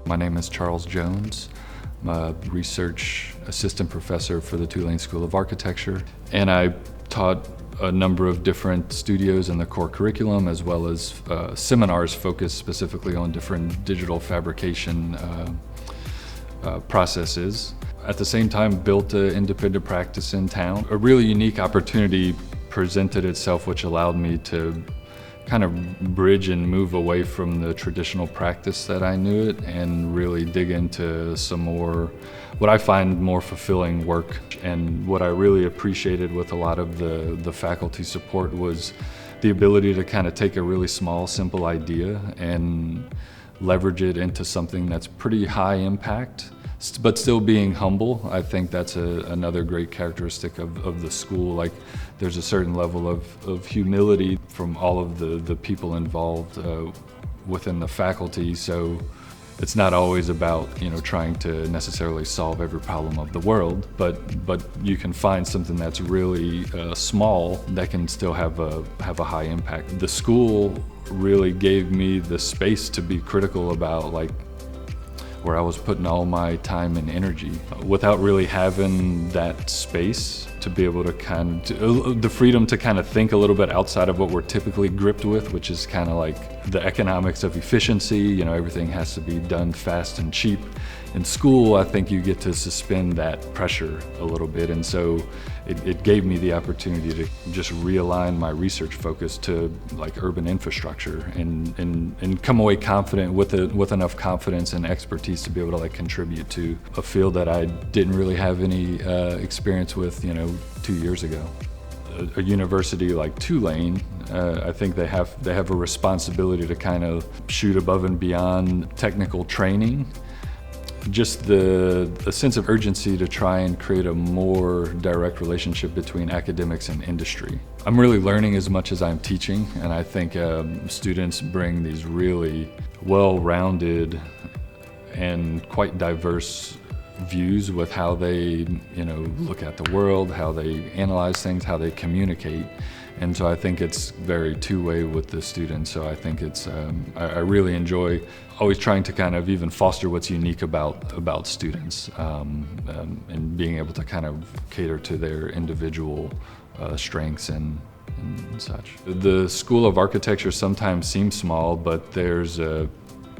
My name is Charles Jones. I'm a research assistant professor for the Tulane School of Architecture, and I taught a number of different studios in the core curriculum, as well as seminars focused specifically on different digital fabrication processes. At the same time, built an independent practice in town. A really unique opportunity presented itself, which allowed me to kind of bridge and move away from the traditional practice that I knew it and really dig into some more, what I find more fulfilling work. And what I really appreciated with a lot of the faculty support was the ability to kind of take a really small, simple idea and leverage it into something that's pretty high impact, but still being humble. I think that's another great characteristic of the school. Like, there's a certain level of humility from all of the people involved within the faculty. So it's not always about, trying to necessarily solve every problem of the world, but you can find something that's really small that can still have a high impact. The school really gave me the space to be critical about where I was putting all my time and energy without really having that space to be able to the freedom to kind of think a little bit outside of what we're typically gripped with, which is kind of like the economics of efficiency. Everything has to be done fast and cheap. In school, I think you get to suspend that pressure a little bit, and so it gave me the opportunity to just realign my research focus to urban infrastructure and come away confident with enough confidence and expertise to be able to contribute to a field that I didn't really have any experience with 2 years ago. A university like Tulane, I think they have a responsibility to kind of shoot above and beyond technical training. Just the sense of urgency to try and create a more direct relationship between academics and industry. I'm really learning as much as I'm teaching, and I think students bring these really well-rounded and quite diverse views with how they look at the world, how they analyze things, how they communicate. And so I think it's very two-way with the students. So I think it's, I really enjoy always trying to kind of even foster what's unique about students and being able to kind of cater to their individual strengths and such. The School of Architecture sometimes seems small, but there's a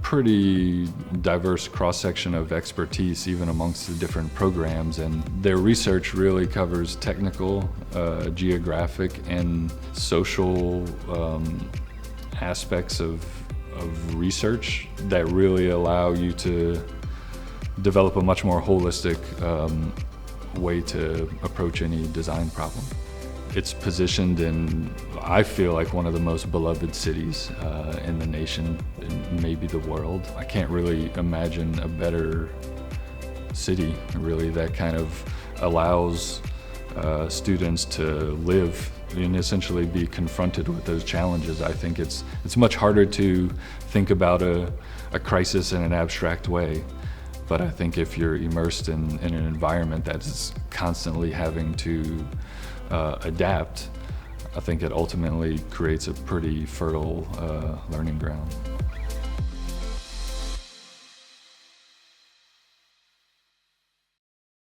pretty diverse cross-section of expertise even amongst the different programs, and their research really covers technical, geographic, and social aspects of research that really allow you to develop a much more holistic way to approach any design problem. It's positioned in, I feel like, one of the most beloved cities in the nation, and maybe the world. I can't really imagine a better city, really, that kind of allows students to live and essentially be confronted with those challenges. I think it's much harder to think about a crisis in an abstract way. But I think if you're immersed in an environment that's constantly having to adapt, I think it ultimately creates a pretty fertile learning ground.